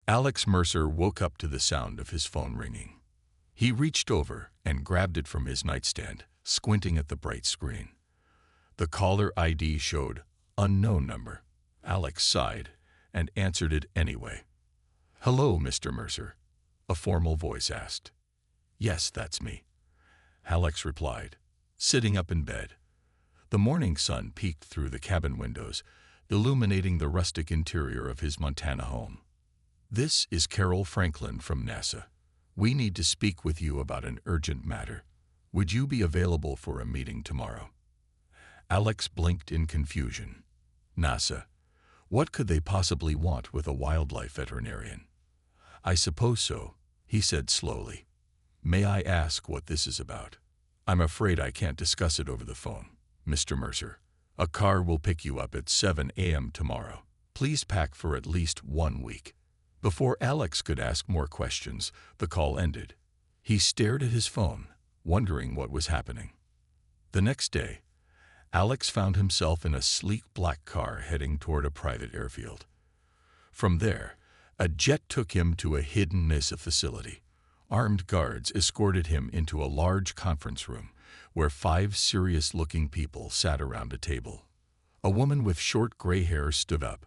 Alex Mercer woke up to the sound of his phone ringing. He reached over and grabbed it from his nightstand, squinting at the bright screen. The caller ID showed unknown number. Alex sighed and answered it anyway. "Hello, Mr. Mercer," a formal voice asked. "Yes, that's me," Alex replied, sitting up in bed. The morning sun peeked through the cabin windows, illuminating the rustic interior of his Montana home. "This is Carol Franklin from NASA. We need to speak with you about an urgent matter. Would you be available for a meeting tomorrow?" Alex blinked in confusion. NASA? What could they possibly want with a wildlife veterinarian? "I suppose so," he said slowly. "May I ask what this is about?" "I'm afraid I can't discuss it over the phone, Mr. Mercer. A car will pick you up at 7 a.m. tomorrow. Please pack for at least 1 week." Before Alex could ask more questions, the call ended. He stared at his phone, wondering what was happening. The next day, Alex found himself in a sleek black car heading toward a private airfield. From there, a jet took him to a hidden NASA facility. Armed guards escorted him into a large conference room where 5 serious-looking people sat around a table. A woman with short gray hair stood up.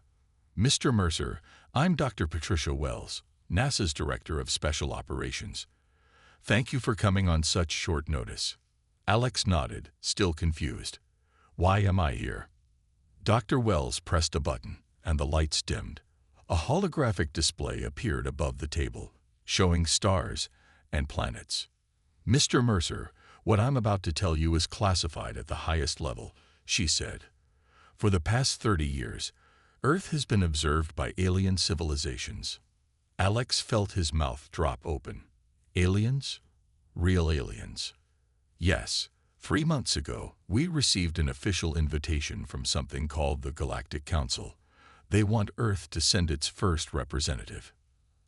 "Mr. Mercer, I'm Dr. Patricia Wells, NASA's Director of Special Operations. Thank you for coming on such short notice." Alex nodded, still confused. "Why am I here?" Dr. Wells pressed a button, and the lights dimmed. A holographic display appeared above the table, showing stars and planets. "Mr. Mercer, what I'm about to tell you is classified at the highest level," she said. "For the past 30 years, Earth has been observed by alien civilizations." Alex felt his mouth drop open. Aliens? Real aliens? Yes. 3 months ago, we received an official invitation from something called the Galactic Council. They want Earth to send its first representative.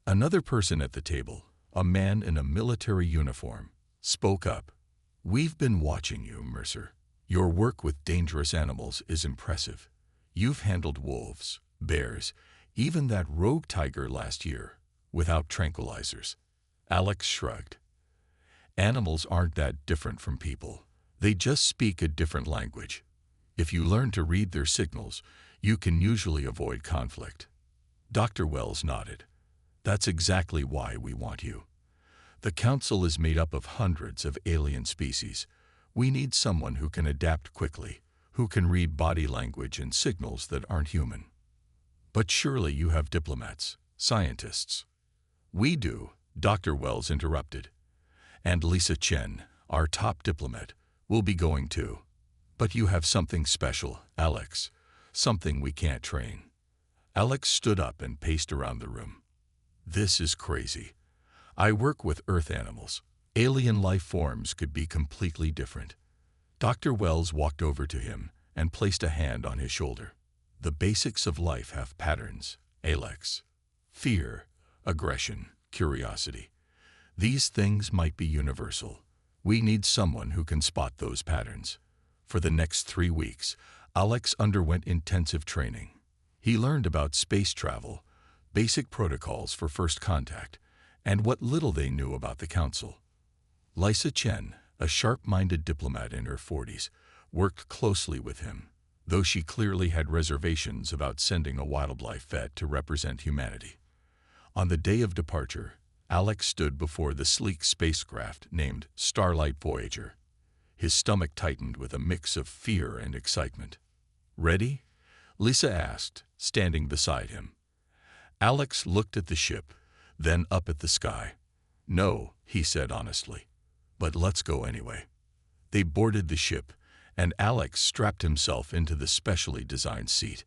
Another person at the table, a man in a military uniform, spoke up. "We've been watching you, Mercer. Your work with dangerous animals is impressive. You've handled wolves, bears, even that rogue tiger last year, without tranquilizers." Alex shrugged. "Animals aren't that different from people. They just speak a different language. If you learn to read their signals, you can usually avoid conflict." Dr. Wells nodded. "That's exactly why we want you. The Council is made up of hundreds of alien species. We need someone who can adapt quickly, who can read body language and signals that aren't human." "But surely you have diplomats, scientists." "We do," Dr. Wells interrupted. "And Lisa Chen, our top diplomat, will be going too. But you have something special, Alex, something we can't train." Alex stood up and paced around the room. "This is crazy. I work with Earth animals. Alien life forms could be completely different." Dr. Wells walked over to him and placed a hand on his shoulder. "The basics of life have patterns, Alex. Fear, aggression, curiosity. These things might be universal. We need someone who can spot those patterns." For the next 3 weeks, Alex underwent intensive training. He learned about space travel, basic protocols for first contact, and what little they knew about the Council. Lisa Chen, a sharp-minded diplomat in her 40s, worked closely with him, though she clearly had reservations about sending a wildlife vet to represent humanity. On the day of departure, Alex stood before the sleek spacecraft named Starlight Voyager. His stomach tightened with a mix of fear and excitement. "Ready?" Lisa asked, standing beside him. Alex looked at the ship, then up at the sky. "No," he said honestly, "but let's go anyway." They boarded the ship, and Alex strapped himself into the specially designed seat.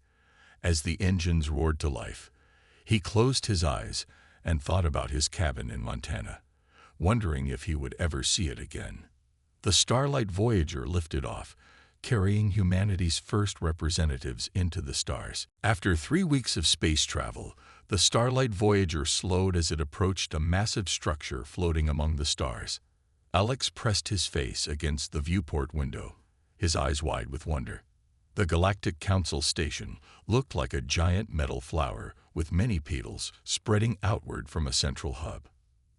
As the engines roared to life, he closed his eyes and thought about his cabin in Montana, wondering if he would ever see it again. The Starlight Voyager lifted off, carrying humanity's first representatives into the stars. After 3 weeks of space travel, the Starlight Voyager slowed as it approached a massive structure floating among the stars. Alex pressed his face against the viewport window, his eyes wide with wonder. The Galactic Council station looked like a giant metal flower with many petals spreading outward from a central hub.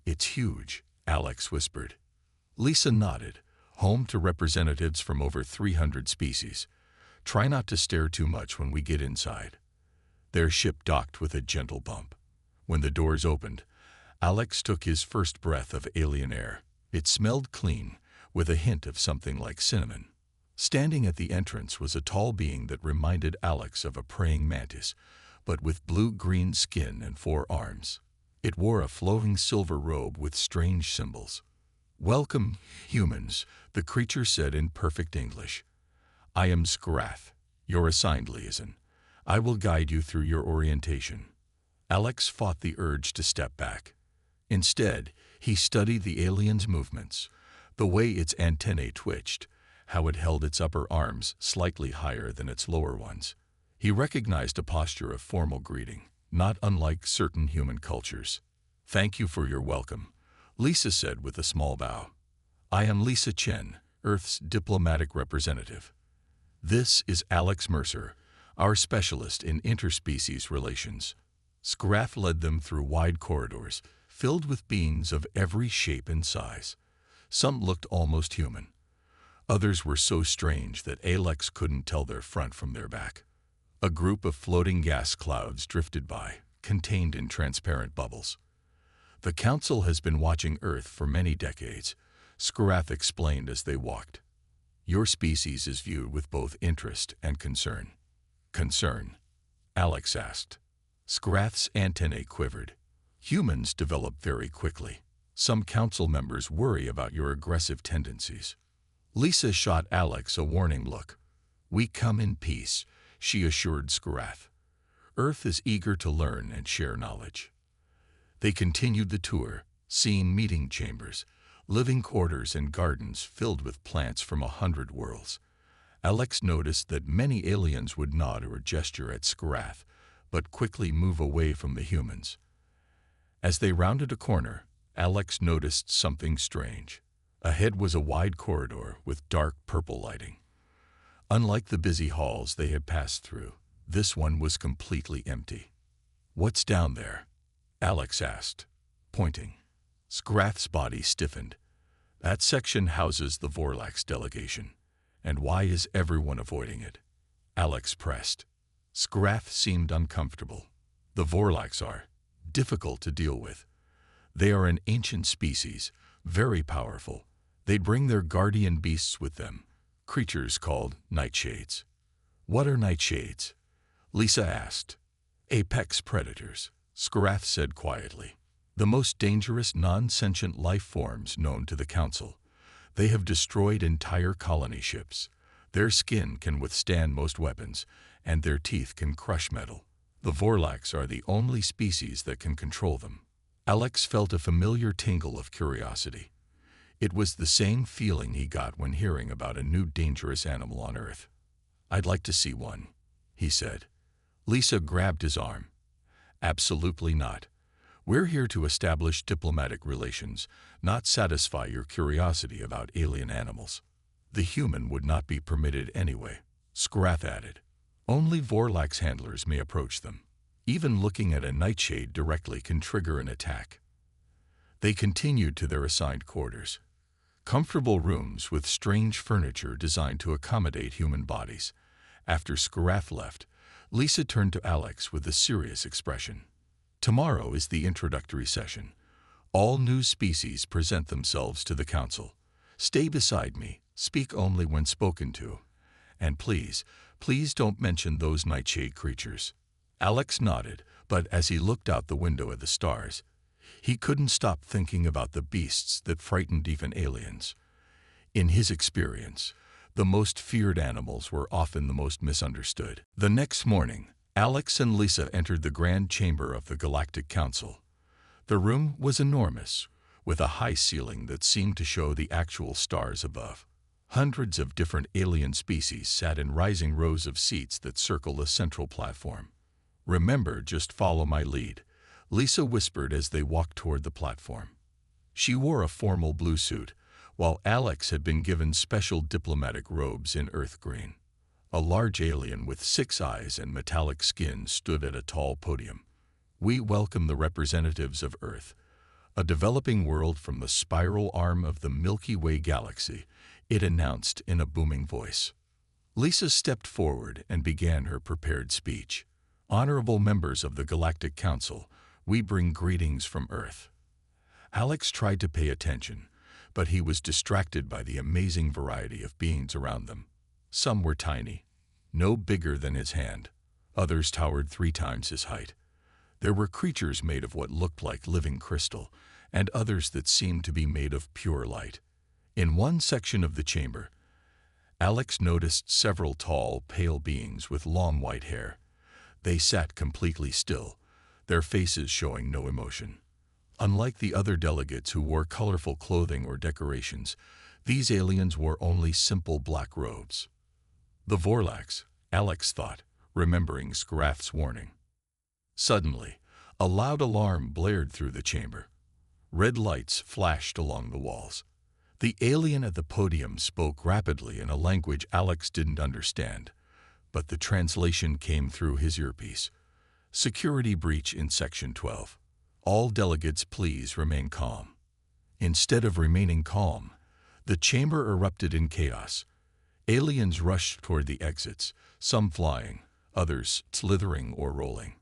"It's huge," Alex whispered. Lisa nodded. "Home to representatives from over 300 species. Try not to stare too much when we get inside." Their ship docked with a gentle bump. When the doors opened, Alex took his first breath of alien air. It smelled clean, with a hint of something like cinnamon. Standing at the entrance was a tall being that reminded Alex of a praying mantis, but with blue-green skin and 4 arms. It wore a flowing silver robe with strange symbols. "Welcome, humans," the creature said in perfect English. "I am Scrath, your assigned liaison. I will guide you through your orientation." Alex fought the urge to step back. Instead, he studied the alien's movements, the way its antennae twitched, how it held its upper arms slightly higher than its lower ones. He recognized a posture of formal greeting, not unlike certain human cultures. "Thank you for your welcome," Lisa said with a small bow. "I am Lisa Chen, Earth's diplomatic representative. This is Alex Mercer, our specialist in interspecies relations." Scrath led them through wide corridors, filled with beings of every shape and size. Some looked almost human. Others were so strange that Alex couldn't tell their front from their back. A group of floating gas clouds drifted by, contained in transparent bubbles. "The Council has been watching Earth for many decades," Scrath explained as they walked. "Your species is viewed with both interest and concern." "Concern?" Alex asked. Scrath's antennae quivered. "Humans develop very quickly. Some council members worry about your aggressive tendencies." Lisa shot Alex a warning look. "We come in peace," she assured Scrath. "Earth is eager to learn and share knowledge." They continued the tour, seeing meeting chambers, living quarters and gardens filled with plants from 100 worlds. Alex noticed that many aliens would nod or gesture at Scrath, but quickly move away from the humans. As they rounded a corner, Alex noticed something strange. Ahead was a wide corridor with dark purple lighting. Unlike the busy halls they had passed through, this one was completely empty. "What's down there?" Alex asked, pointing. Scrath's body stiffened. "That section houses the Vorlax delegation. And why is everyone avoiding it?" Alex pressed. Scrath seemed uncomfortable. "The Vorlax are difficult to deal with. They are an ancient species, very powerful. They bring their guardian beasts with them, creatures called nightshades." "What are nightshades?" Lisa asked. "Apex predators," Scrath said quietly. "The most dangerous non-sentient life forms known to the Council. They have destroyed entire colony ships. Their skin can withstand most weapons, and their teeth can crush metal. The Vorlax are the only species that can control them." Alex felt a familiar tingle of curiosity. It was the same feeling he got when hearing about a new dangerous animal on Earth. "I'd like to see one," he said. Lisa grabbed his arm. "Absolutely not. We're here to establish diplomatic relations, not satisfy your curiosity about alien animals." "The human would not be permitted anyway," Scrath added. "Only Vorlax handlers may approach them. Even looking at a nightshade directly can trigger an attack." They continued to their assigned quarters. Comfortable rooms with strange furniture designed to accommodate human bodies. After Scrath left, Lisa turned to Alex with a serious expression. "Tomorrow is the introductory session. All new species present themselves to the Council. Stay beside me, speak only when spoken to. And please don't mention those nightshade creatures." Alex nodded, but as he looked out the window at the stars, he couldn't stop thinking about the beasts that frightened even aliens. In his experience, the most feared animals were often the most misunderstood. The next morning, Alex and Lisa entered the grand chamber of the Galactic Council. The room was enormous, with a high ceiling that seemed to show the actual stars above. Hundreds of different alien species sat in rising rows of seats that circled a central platform. "Remember, just follow my lead," Lisa whispered as they walked toward the platform. She wore a formal blue suit, while Alex had been given special diplomatic robes in earth green. A large alien with 6 eyes and metallic skin stood at a tall podium. We welcome the representatives of Earth, a developing world from the spiral arm of the Milky Way galaxy, it announced in a booming voice. Lisa stepped forward and began her prepared speech. Honorable members of the Galactic Council, we bring greetings from Earth. Alex tried to pay attention, but he was distracted by the amazing variety of beings around them. Some were tiny, no bigger than his hand. Others towered 3 times his height. There were creatures made of what looked like living crystal, and others that seemed to be made of pure light. In one section of the chamber, Alex noticed several tall, pale beings with long white hair. They sat completely still, their faces showing no emotion. Unlike the other delegates who wore colorful clothing or decorations, these aliens wore only simple black robes. The Vorlax, Alex thought, remembering Scraff's warning. Suddenly, a loud alarm blared through the chamber. Red lights flashed along the walls. The alien at the podium spoke rapidly in a language Alex didn't understand, but the translation came through his earpiece. Security breach in Section 12. All delegates please remain calm. Instead of remaining calm, the chamber erupted in chaos. Aliens rushed toward the exits, some flying, others slithering or rolling.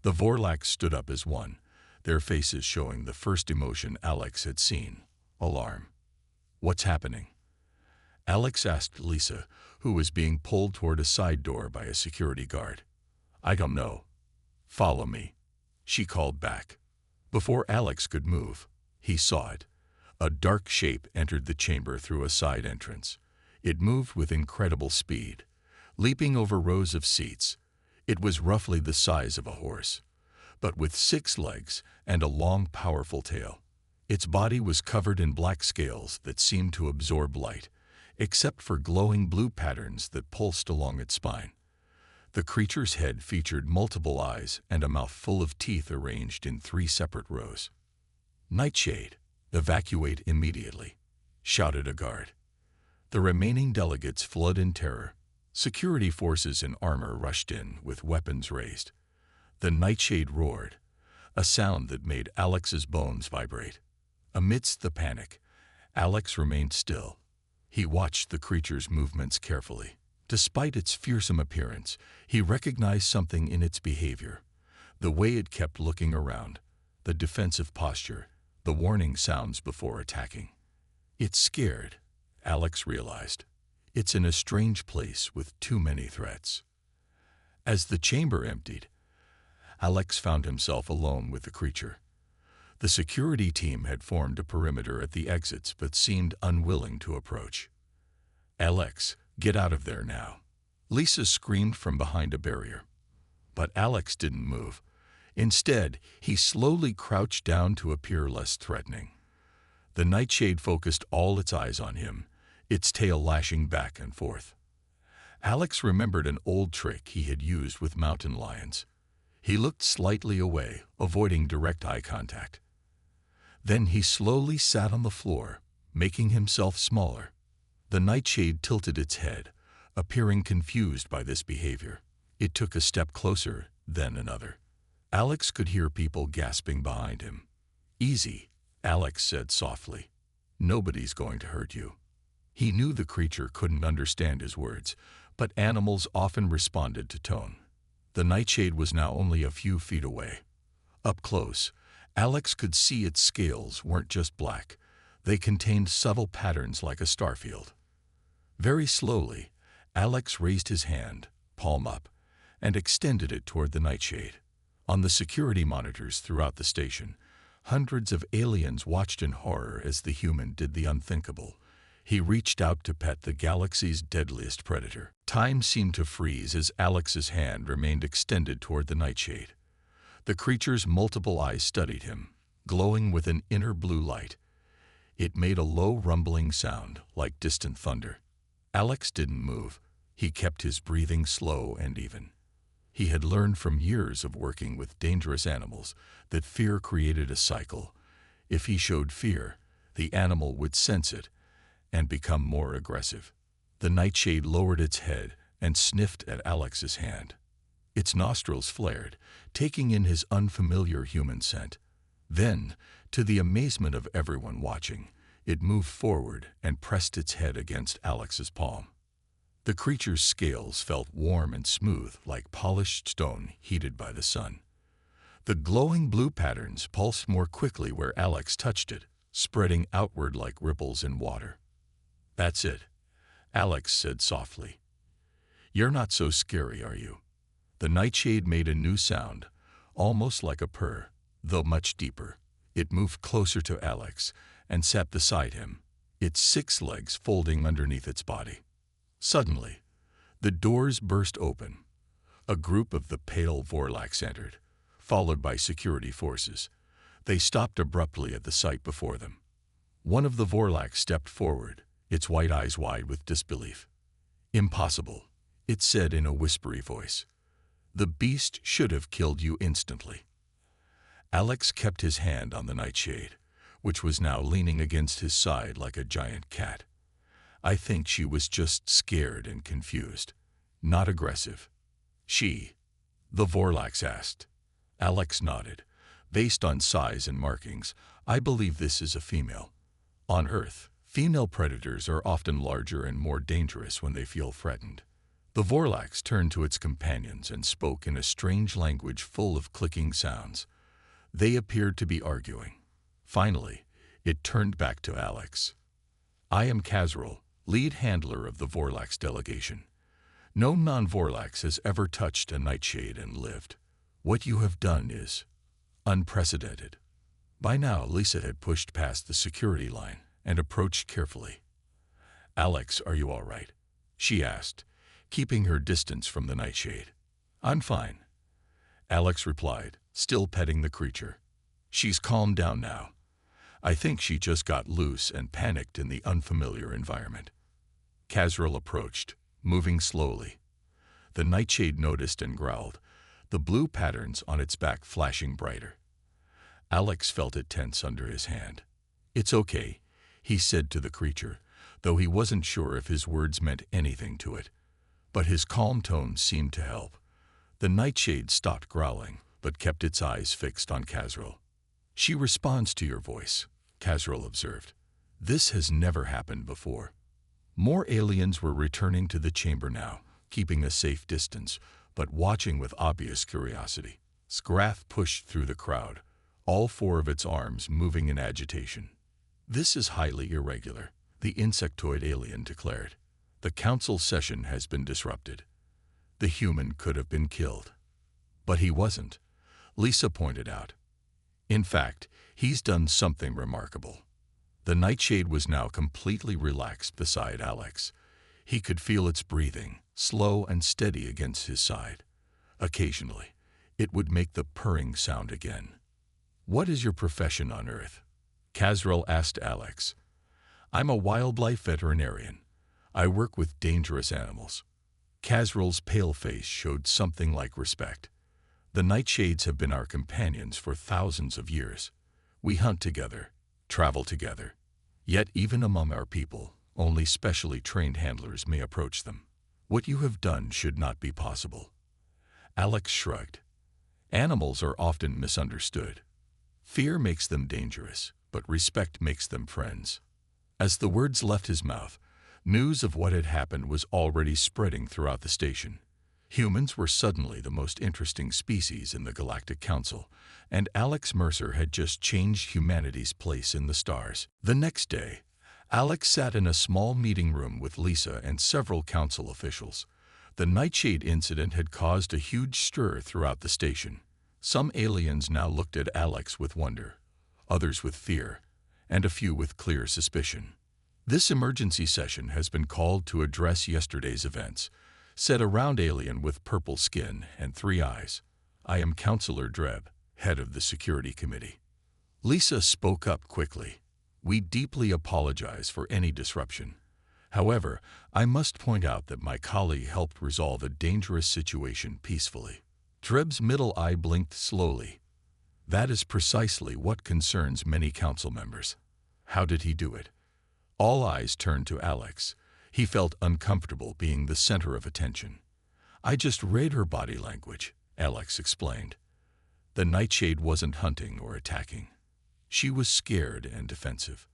The Vorlax stood up as one, their faces showing the first emotion Alex had seen: alarm. What's happening? Alex asked Lisa, who was being pulled toward a side door by a security guard. I don't know. Follow me, she called back. Before Alex could move, he saw it. A dark shape entered the chamber through a side entrance. It moved with incredible speed, leaping over rows of seats. It was roughly the size of a horse, but with 6 legs and a long, powerful tail. Its body was covered in black scales that seemed to absorb light, except for glowing blue patterns that pulsed along its spine. The creature's head featured multiple eyes and a mouth full of teeth arranged in 3 separate rows. Nightshade, evacuate immediately, shouted a guard. The remaining delegates fled in terror. Security forces in armor rushed in with weapons raised. The Nightshade roared, a sound that made Alex's bones vibrate. Amidst the panic, Alex remained still. He watched the creature's movements carefully. Despite its fearsome appearance, he recognized something in its behavior. The way it kept looking around, the defensive posture, the warning sounds before attacking. It's scared, Alex realized. It's in a strange place with too many threats. As the chamber emptied, Alex found himself alone with the creature. The security team had formed a perimeter at the exits but seemed unwilling to approach. Alex, get out of there now, Lisa screamed from behind a barrier. But Alex didn't move. Instead, he slowly crouched down to appear less threatening. The Nightshade focused all its eyes on him, its tail lashing back and forth. Alex remembered an old trick he had used with mountain lions. He looked slightly away, avoiding direct eye contact. Then he slowly sat on the floor, making himself smaller. The Nightshade tilted its head, appearing confused by this behavior. It took a step closer, then another. Alex could hear people gasping behind him. Easy, Alex said softly. Nobody's going to hurt you. He knew the creature couldn't understand his words, but animals often responded to tone. The Nightshade was now only a few feet away. Up close, Alex could see its scales weren't just black. They contained subtle patterns like a starfield. Very slowly, Alex raised his hand, palm up, and extended it toward the Nightshade. On the security monitors throughout the station, hundreds of aliens watched in horror as the human did the unthinkable. He reached out to pet the galaxy's deadliest predator. Time seemed to freeze as Alex's hand remained extended toward the Nightshade. The creature's multiple eyes studied him, glowing with an inner blue light. It made a low rumbling sound, like distant thunder. Alex didn't move. He kept his breathing slow and even. He had learned from years of working with dangerous animals that fear created a cycle. If he showed fear, the animal would sense it and become more aggressive. The Nightshade lowered its head and sniffed at Alex's hand. Its nostrils flared, taking in his unfamiliar human scent. Then, to the amazement of everyone watching, it moved forward and pressed its head against Alex's palm. The creature's scales felt warm and smooth like polished stone heated by the sun. The glowing blue patterns pulsed more quickly where Alex touched it, spreading outward like ripples in water. "That's it," Alex said softly. "You're not so scary, are you?" The nightshade made a new sound, almost like a purr, though much deeper. It moved closer to Alex and sat beside him, its 6 legs folding underneath its body. Suddenly, the doors burst open. A group of the pale Vorlax entered, followed by security forces. They stopped abruptly at the sight before them. One of the Vorlax stepped forward, its white eyes wide with disbelief. "Impossible," it said in a whispery voice. "The beast should have killed you instantly." Alex kept his hand on the nightshade, which was now leaning against his side like a giant cat. "I think she was just scared and confused, not aggressive." "She?" the Vorlax asked. Alex nodded. "Based on size and markings, I believe this is a female. On Earth, female predators are often larger and more dangerous when they feel threatened." The Vorlax turned to its companions and spoke in a strange language full of clicking sounds. They appeared to be arguing. Finally, it turned back to Alex. "I am Kazril, lead handler of the Vorlax delegation. No non-Vorlax has ever touched a nightshade and lived. What you have done is unprecedented." By now, Lisa had pushed past the security line and approached carefully. "Alex, are you all right?" she asked, keeping her distance from the nightshade. "I'm fine," Alex replied, still petting the creature. "She's calmed down now. I think she just got loose and panicked in the unfamiliar environment." Kazril approached, moving slowly. The nightshade noticed and growled, the blue patterns on its back flashing brighter. Alex felt it tense under his hand. "It's okay," he said to the creature, though he wasn't sure if his words meant anything to it. But his calm tone seemed to help. The nightshade stopped growling, but kept its eyes fixed on Kazril. "She responds to your voice," Kazril observed. "This has never happened before." More aliens were returning to the chamber now, keeping a safe distance, but watching with obvious curiosity. Sgrath pushed through the crowd, all 4 of its arms moving in agitation. "This is highly irregular," the insectoid alien declared. "The council session has been disrupted. The human could have been killed." "But he wasn't," Lisa pointed out. "In fact, he's done something remarkable." The nightshade was now completely relaxed beside Alex. He could feel its breathing, slow and steady against his side. Occasionally, it would make the purring sound again. "What is your profession on Earth?" Kazril asked Alex. "I'm a wildlife veterinarian. I work with dangerous animals." Kazril's pale face showed something like respect. "The nightshades have been our companions for thousands of years. We hunt together, travel together. Yet even among our people, only specially trained handlers may approach them. What you have done should not be possible." Alex shrugged. "Animals are often misunderstood. Fear makes them dangerous, but respect makes them friends." As the words left his mouth, news of what had happened was already spreading throughout the station. Humans were suddenly the most interesting species in the Galactic Council, and Alex Mercer had just changed humanity's place in the stars. The next day, Alex sat in a small meeting room with Lisa and several council officials. The Nightshade incident had caused a huge stir throughout the station. Some aliens now looked at Alex with wonder, others with fear, and a few with clear suspicion. "This emergency session has been called to address yesterday's events," said a round alien with purple skin and 3 eyes. "I am Councillor Dreb, head of the Security Committee." Lisa spoke up quickly. "We deeply apologize for any disruption. However, I must point out that my colleague helped resolve a dangerous situation peacefully." Dreb's middle eye blinked slowly. "That is precisely what concerns many council members." "How did he do it?" All eyes turned to Alex. He felt uncomfortable being the center of attention. I just read her body language, Alex explained. The nightshade wasn't hunting or attacking. She was scared and defensive.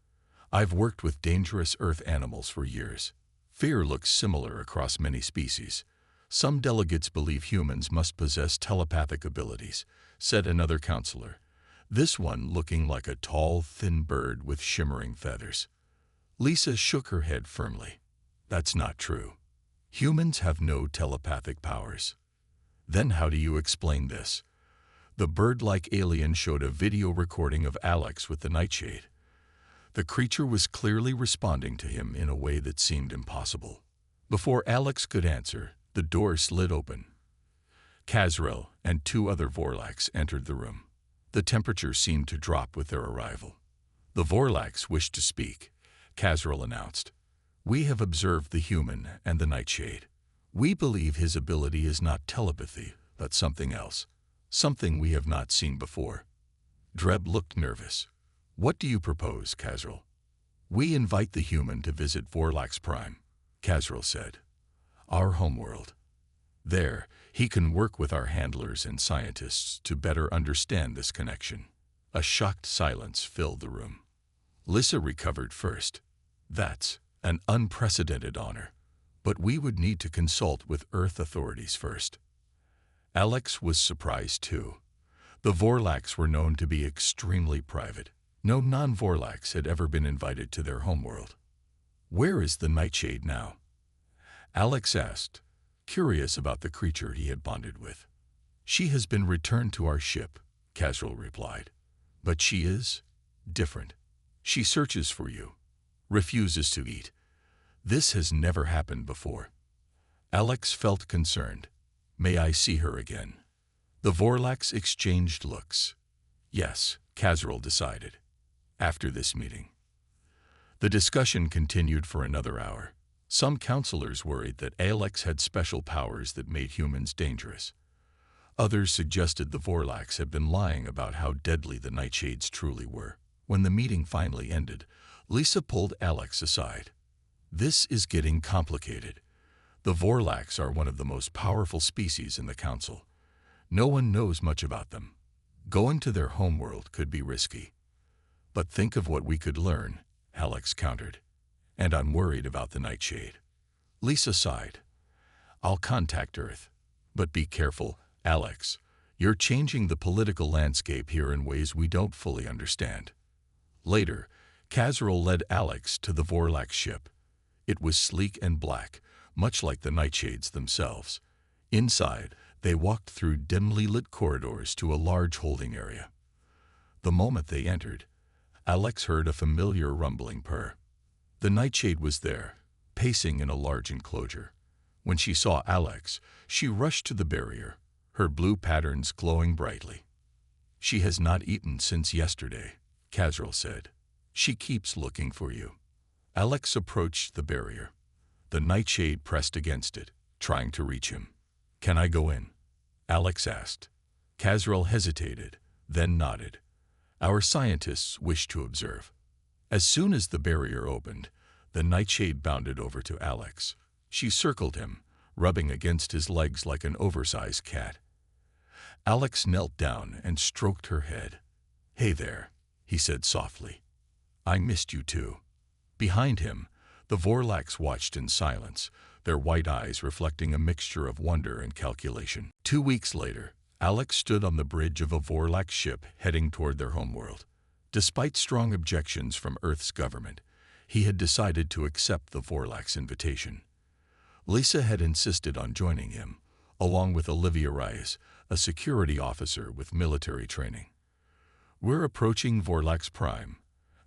I've worked with dangerous earth animals for years. Fear looks similar across many species. Some delegates believe humans must possess telepathic abilities, said another counselor, this one looking like a tall, thin bird with shimmering feathers. Lisa shook her head firmly. That's not true. Humans have no telepathic powers. Then how do you explain this? The bird-like alien showed a video recording of Alex with the nightshade. The creature was clearly responding to him in a way that seemed impossible. Before Alex could answer, the door slid open. Kazrel and 2 other Vorlax entered the room. The temperature seemed to drop with their arrival. The Vorlax wished to speak, Kazrel announced. We have observed the human and the nightshade. We believe his ability is not telepathy, but something else. Something we have not seen before. Dreb looked nervous. What do you propose, Kazrel? We invite the human to visit Vorlax Prime, Kazrel said. Our homeworld. There, he can work with our handlers and scientists to better understand this connection. A shocked silence filled the room. Lissa recovered first. That's an unprecedented honor, but we would need to consult with Earth authorities first. Alex was surprised too. The Vorlax were known to be extremely private. No non-Vorlax had ever been invited to their homeworld. Where is the nightshade now? Alex asked, curious about the creature he had bonded with. She has been returned to our ship, Kazrel replied. But she is different. She searches for you, refuses to eat. This has never happened before. Alex felt concerned. May I see her again? The Vorlax exchanged looks. Yes, Kazrel decided. After this meeting. The discussion continued for another hour. Some counselors worried that Alex had special powers that made humans dangerous. Others suggested the Vorlax had been lying about how deadly the nightshades truly were. When the meeting finally ended, Lisa pulled Alex aside. This is getting complicated. The Vorlax are one of the most powerful species in the Council. No one knows much about them. Going to their homeworld could be risky. But think of what we could learn, Alex countered. And I'm worried about the nightshade. Lisa sighed. I'll contact Earth. But be careful, Alex. You're changing the political landscape here in ways we don't fully understand. Later, Kazrel led Alex to the Vorlax ship. It was sleek and black, much like the nightshades themselves. Inside, they walked through dimly lit corridors to a large holding area. The moment they entered, Alex heard a familiar rumbling purr. The nightshade was there, pacing in a large enclosure. When she saw Alex, she rushed to the barrier, her blue patterns glowing brightly. She has not eaten since yesterday, Kazrel said. She keeps looking for you. Alex approached the barrier. The nightshade pressed against it, trying to reach him. Can I go in? Alex asked. Kazrel hesitated, then nodded. Our scientists wish to observe. As soon as the barrier opened, the nightshade bounded over to Alex. She circled him, rubbing against his legs like an oversized cat. Alex knelt down and stroked her head. Hey there, he said softly. I missed you too. Behind him, the Vorlax watched in silence, their white eyes reflecting a mixture of wonder and calculation. 2 weeks later, Alex stood on the bridge of a Vorlax ship heading toward their homeworld. Despite strong objections from Earth's government, he had decided to accept the Vorlax invitation. Lisa had insisted on joining him, along with Olivia Rice, a security officer with military training. We're approaching Vorlax Prime,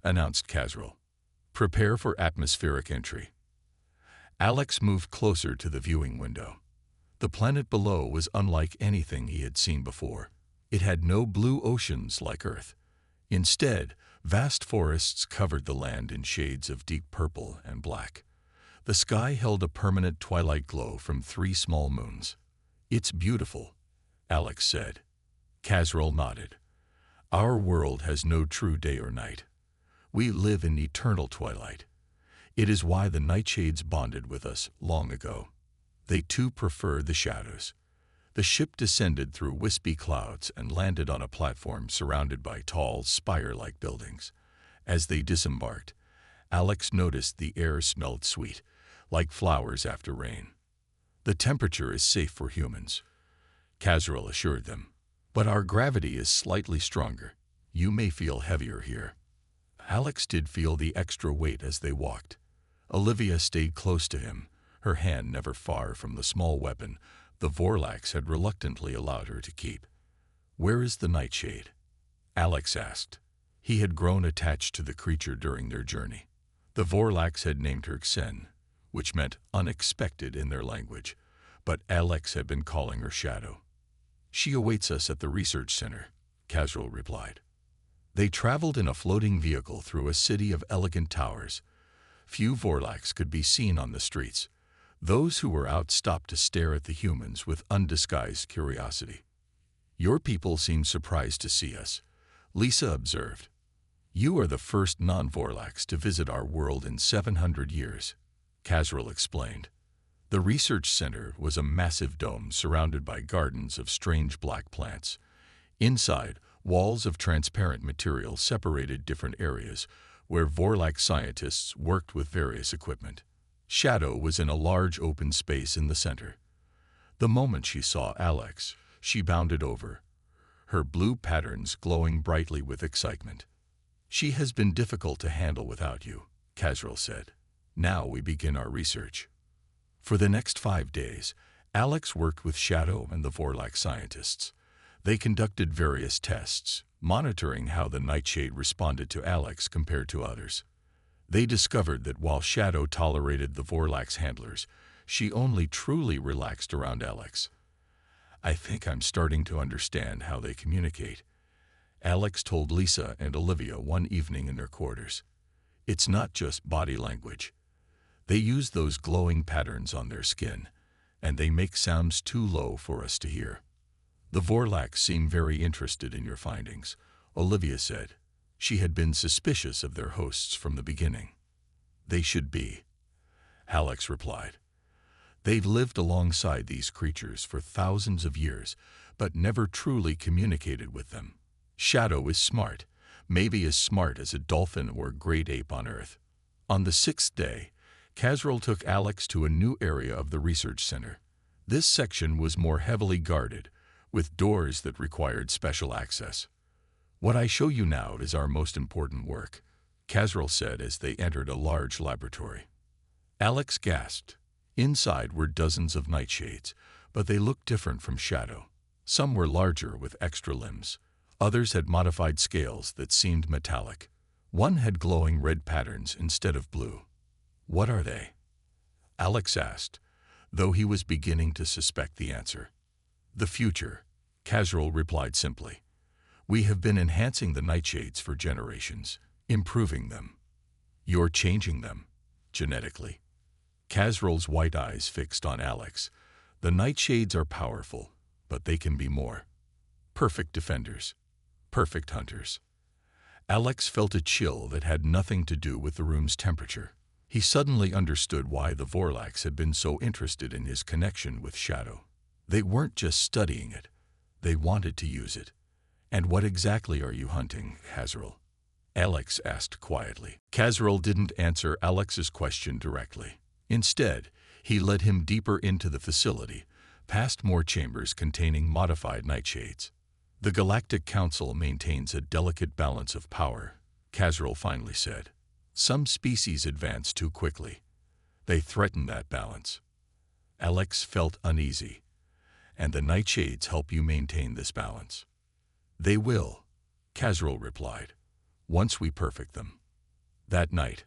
announced Kazrel. Prepare for atmospheric entry. Alex moved closer to the viewing window. The planet below was unlike anything he had seen before. It had no blue oceans like Earth. Instead, vast forests covered the land in shades of deep purple and black. The sky held a permanent twilight glow from 3 small moons. It's beautiful, Alex said. Kazrel nodded. Our world has no true day or night. We live in eternal twilight. It is why the nightshades bonded with us long ago. They too prefer the shadows. The ship descended through wispy clouds and landed on a platform surrounded by tall, spire-like buildings. As they disembarked, Alex noticed the air smelled sweet, like flowers after rain. "The temperature is safe for humans," Casriel assured them. "But our gravity is slightly stronger. You may feel heavier here." Alex did feel the extra weight as they walked. Olivia stayed close to him, her hand never far from the small weapon the Vorlax had reluctantly allowed her to keep. "Where is the Nightshade?" Alex asked. He had grown attached to the creature during their journey. The Vorlax had named her Xen, which meant unexpected in their language, but Alex had been calling her Shadow. "She awaits us at the research center," Casriel replied. They traveled in a floating vehicle through a city of elegant towers. Few Vorlax could be seen on the streets. Those who were out stopped to stare at the humans with undisguised curiosity. "Your people seem surprised to see us," Lisa observed. "You are the first non-Vorlax to visit our world in 700 years, Casriel explained. The research center was a massive dome surrounded by gardens of strange black plants. Inside, walls of transparent material separated different areas where Vorlax scientists worked with various equipment. Shadow was in a large open space in the center. The moment she saw Alex, she bounded over, her blue patterns glowing brightly with excitement. "She has been difficult to handle without you," Casriel said. "Now we begin our research." For the next 5 days, Alex worked with Shadow and the Vorlax scientists. They conducted various tests, monitoring how the Nightshade responded to Alex compared to others. They discovered that while Shadow tolerated the Vorlax handlers, she only truly relaxed around Alex. "I think I'm starting to understand how they communicate," Alex told Lisa and Olivia one evening in their quarters. "It's not just body language. They use those glowing patterns on their skin, and they make sounds too low for us to hear." "The Vorlax seem very interested in your findings," Olivia said. She had been suspicious of their hosts from the beginning. "They should be," Alex replied. "They've lived alongside these creatures for thousands of years, but never truly communicated with them. Shadow is smart, maybe as smart as a dolphin or great ape on Earth." On the 6th day, Casriel took Alex to a new area of the research center. This section was more heavily guarded, with doors that required special access. "What I show you now is our most important work," Casriel said as they entered a large laboratory. Alex gasped. Inside were dozens of nightshades, but they looked different from Shadow. Some were larger with extra limbs. Others had modified scales that seemed metallic. One had glowing red patterns instead of blue. "What are they?" Alex asked, though he was beginning to suspect the answer. "The future," Casriel replied simply. "We have been enhancing the nightshades for generations, improving them." "You're changing them, genetically." Casriel's white eyes fixed on Alex. "The nightshades are powerful, but they can be more. Perfect defenders, perfect hunters." Alex felt a chill that had nothing to do with the room's temperature. He suddenly understood why the Vorlax had been so interested in his connection with Shadow. They weren't just studying it, they wanted to use it. "And what exactly are you hunting, Casriel?" Alex asked quietly. Casriel didn't answer Alex's question directly. Instead, he led him deeper into the facility, past more chambers containing modified nightshades. "The Galactic Council maintains a delicate balance of power," Casriel finally said. "Some species advance too quickly. They threaten that balance." Alex felt uneasy. "And the nightshades help you maintain this balance." "They will," Casriel replied, "once we perfect them." That night,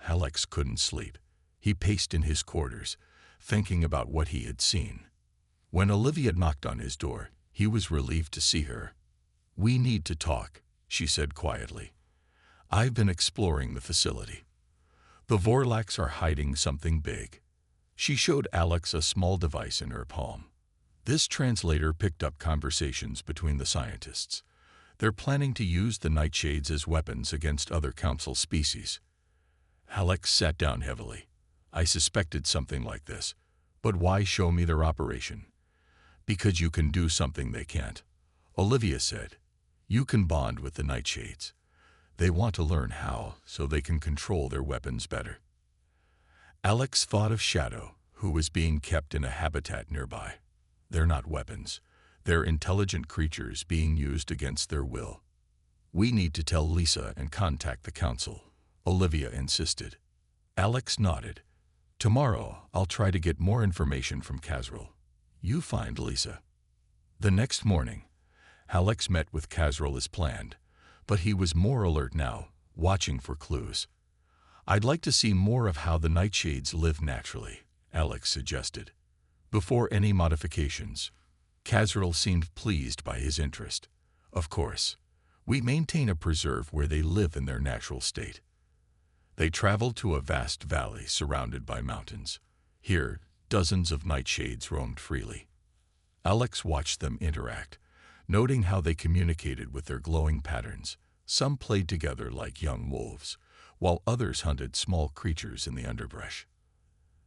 Alex couldn't sleep. He paced in his quarters, thinking about what he had seen. When Olivia knocked on his door, he was relieved to see her. "We need to talk," she said quietly. "I've been exploring the facility. The Vorlax are hiding something big." She showed Alex a small device in her palm. This translator picked up conversations between the scientists. They're planning to use the nightshades as weapons against other council species. Alex sat down heavily. "I suspected something like this, But why show me their operation? Because you can do something they can't. Olivia said, you can bond with the Nightshades. They want to learn how so they can control their weapons better. Alex thought of Shadow, who was being kept in a habitat nearby. They're not weapons. They're intelligent creatures being used against their will. We need to tell Lisa and contact the council, Olivia insisted. Alex nodded. Tomorrow, I'll try to get more information from Casriel. You find Lisa. The next morning, Alex met with Casriel as planned, but he was more alert now, watching for clues. I'd like to see more of how the Nightshades live naturally, Alex suggested. Before any modifications, Casriel seemed pleased by his interest. Of course, we maintain a preserve where they live in their natural state. They traveled to a vast valley surrounded by mountains. Here, dozens of Nightshades roamed freely. Alex watched them interact, noting how they communicated with their glowing patterns. Some played together like young wolves, while others hunted small creatures in the underbrush.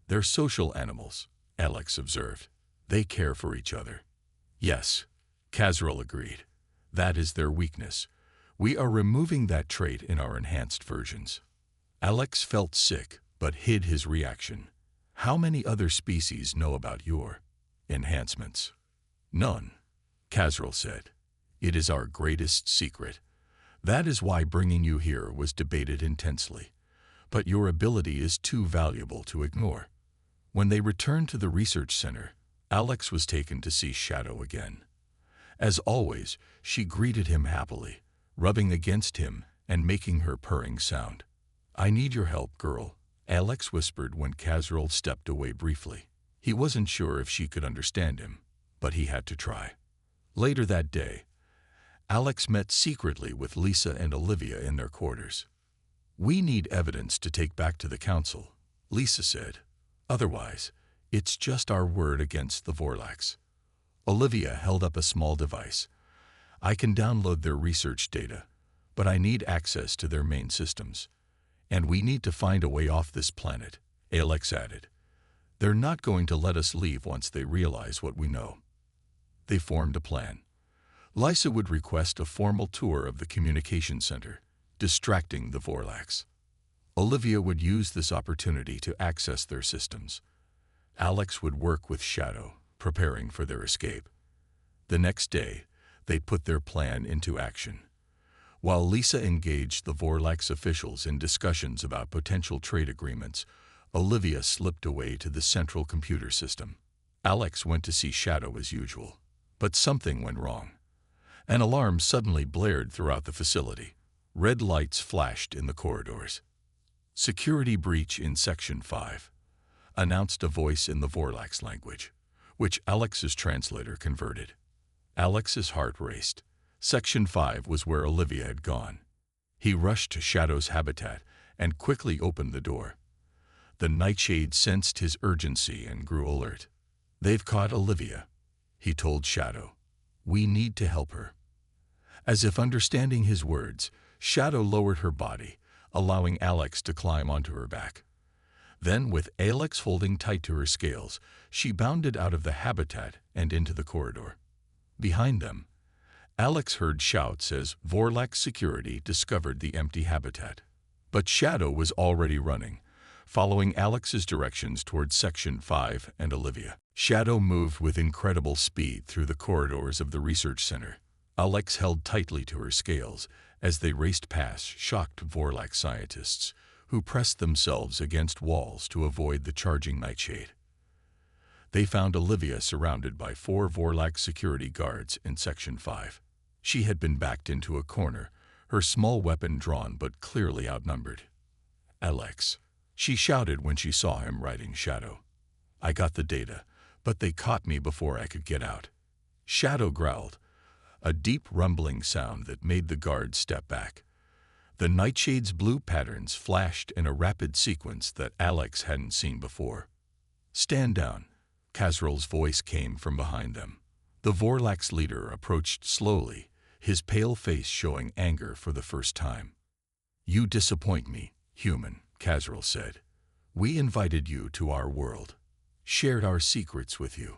They're social animals, Alex observed. They care for each other. Yes, Casriel agreed. That is their weakness. We are removing that trait in our enhanced versions. Alex felt sick, but hid his reaction. How many other species know about your enhancements? None, Casriel said. It is our greatest secret. That is why bringing you here was debated intensely. But your ability is too valuable to ignore. When they returned to the research center, Alex was taken to see Shadow again. As always, she greeted him happily, rubbing against him and making her purring sound. I need your help, girl, Alex whispered when Casriel stepped away briefly. He wasn't sure if she could understand him, but he had to try. Later that day, Alex met secretly with Lisa and Olivia in their quarters. We need evidence to take back to the council, Lisa said. Otherwise, it's just our word against the Vorlax. Olivia held up a small device. I can download their research data, but I need access to their main systems. And we need to find a way off this planet, Alex added. They're not going to let us leave once they realize what we know. They formed a plan. Lisa would request a formal tour of the communication center, distracting the Vorlax. Olivia would use this opportunity to access their systems. Alex would work with Shadow, preparing for their escape. The next day, they put their plan into action. While Lisa engaged the Vorlax officials in discussions about potential trade agreements, Olivia slipped away to the central computer system. Alex went to see Shadow as usual, but something went wrong. An alarm suddenly blared throughout the facility. Red lights flashed in the corridors. Security breach in Section 5, announced a voice in the Vorlax language, which Alex's translator converted. Alex's heart raced. Section 5 was where Olivia had gone. He rushed to Shadow's habitat and quickly opened the door. The Nightshade sensed his urgency and grew alert. They've caught Olivia, he told Shadow. We need to help her. As if understanding his words, Shadow lowered her body, allowing Alex to climb onto her back. Then, with Alex holding tight to her scales, she bounded out of the habitat and into the corridor. Behind them, Alex heard shouts as Vorlax security discovered the empty habitat. But Shadow was already running, following Alex's directions toward Section 5 and Olivia. Shadow moved with incredible speed through the corridors of the research center. Alex held tightly to her scales as they raced past shocked Vorlax scientists, who pressed themselves against walls to avoid the charging Nightshade. They found Olivia surrounded by 4 Vorlax security guards in Section 5. She had been backed into a corner, her small weapon drawn but clearly outnumbered. Alex, she shouted when she saw him riding Shadow. I got the data, but they caught me before I could get out. Shadow growled, a deep rumbling sound that made the guards step back. The Nightshade's blue patterns flashed in a rapid sequence that Alex hadn't seen before. Stand down, Casriel's voice came from behind them. The Vorlax leader approached slowly, his pale face showing anger for the first time. You disappoint me, human, Casriel said. We invited you to our world. shared our secrets with you.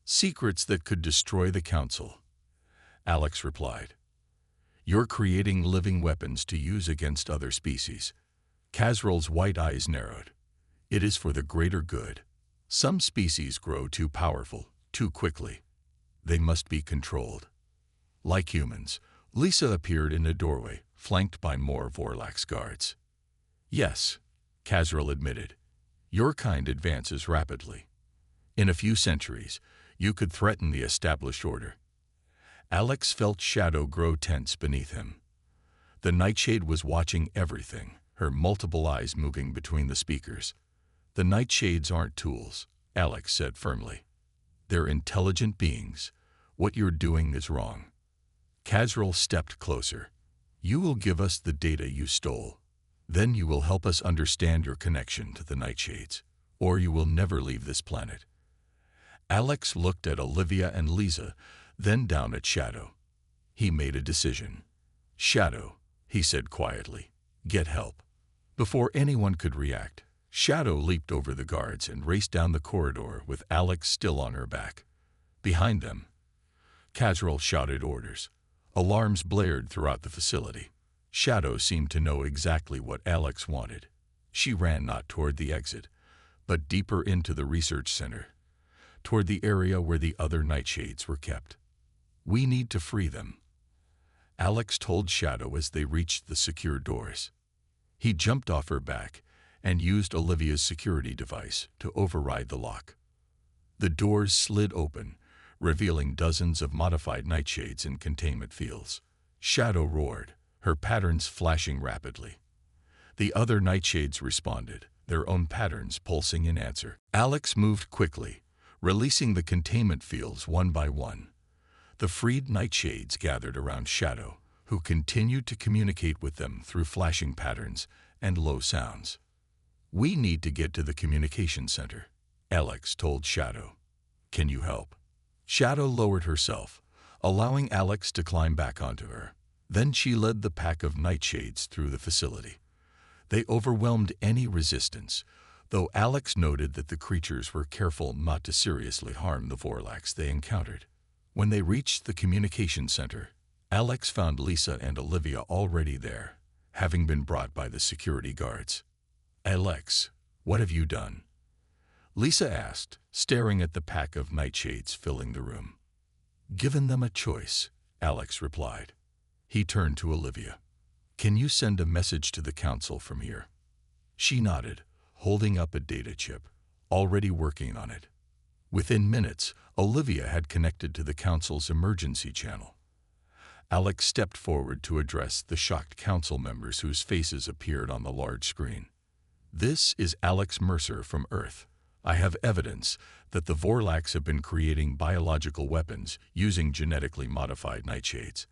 Secrets that could destroy the Council. Alex replied. You're creating living weapons to use against other species. Casrol's white eyes narrowed. It is for the greater good. Some species grow too powerful, too quickly. They must be controlled. Like humans, Lisa appeared in a doorway, flanked by more Vorlax guards. Yes, Casrol admitted. Your kind advances rapidly. In a few centuries, you could threaten the established order. Alex felt Shadow grow tense beneath him. The Nightshade was watching everything, her multiple eyes moving between the speakers. The Nightshades aren't tools, Alex said firmly. They're intelligent beings. What you're doing is wrong. Casrol stepped closer. You will give us the data you stole. Then you will help us understand your connection to the Nightshades, or you will never leave this planet. Alex looked at Olivia and Lisa, then down at Shadow. He made a decision. Shadow, he said quietly, get help. Before anyone could react, Shadow leaped over the guards and raced down the corridor with Alex still on her back. Behind them, Casrol shouted orders. Alarms blared throughout the facility. Shadow seemed to know exactly what Alex wanted. She ran not toward the exit, but deeper into the research center, toward the area where the other Nightshades were kept. We need to free them, Alex told Shadow as they reached the secure doors. He jumped off her back and used Olivia's security device to override the lock. The doors slid open, revealing dozens of modified Nightshades in containment fields. Shadow roared, her patterns flashing rapidly. The other Nightshades responded, their own patterns pulsing in answer. Alex moved quickly, releasing the containment fields one by one. The freed Nightshades gathered around Shadow, who continued to communicate with them through flashing patterns and low sounds. We need to get to the communication center, Alex told Shadow. Can you help? Shadow lowered herself, allowing Alex to climb back onto her. Then she led the pack of Nightshades through the facility. They overwhelmed any resistance, though Alex noted that the creatures were careful not to seriously harm the Vorlax they encountered. When they reached the communication center, Alex found Lisa and Olivia already there, having been brought by the security guards. Alex, what have you done? Lisa asked, staring at the pack of Nightshades filling the room. Given them a choice, Alex replied. He turned to Olivia. Can you send a message to the Council from here? She nodded, holding up a data chip, already working on it. Within minutes, Olivia had connected to the Council's emergency channel. Alex stepped forward to address the shocked Council members whose faces appeared on the large screen. This is Alex Mercer from Earth. I have evidence that the Vorlax have been creating biological weapons using genetically modified Nightshades.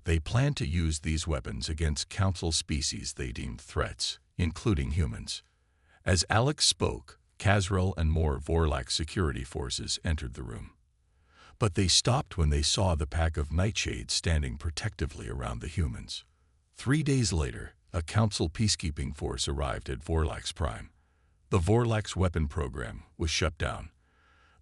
They plan to use these weapons against Council species they deemed threats, including humans. As Alex spoke, Casrol and more Vorlax security forces entered the room. But they stopped when they saw the pack of Nightshades standing protectively around the humans. 3 days later, a Council peacekeeping force arrived at Vorlax Prime. The Vorlax weapon program was shut down.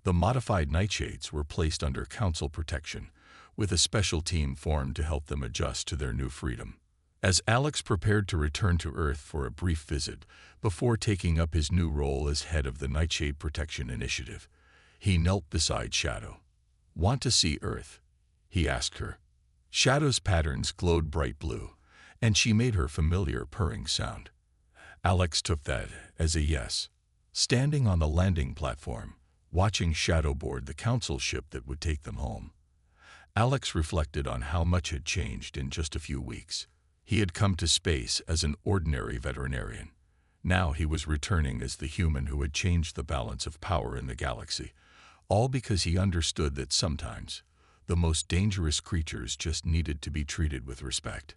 The modified Nightshades were placed under Council protection, with a special team formed to help them adjust to their new freedom. As Alex prepared to return to Earth for a brief visit before taking up his new role as head of the Nightshade Protection Initiative, he knelt beside Shadow. Want to see Earth? He asked her. Shadow's patterns glowed bright blue, and she made her familiar purring sound. Alex took that as a yes. Standing on the landing platform, watching Shadow board the Council ship that would take them home, Alex reflected on how much had changed in just a few weeks. He had come to space as an ordinary veterinarian. Now he was returning as the human who had changed the balance of power in the galaxy, all because he understood that sometimes the most dangerous creatures just needed to be treated with respect.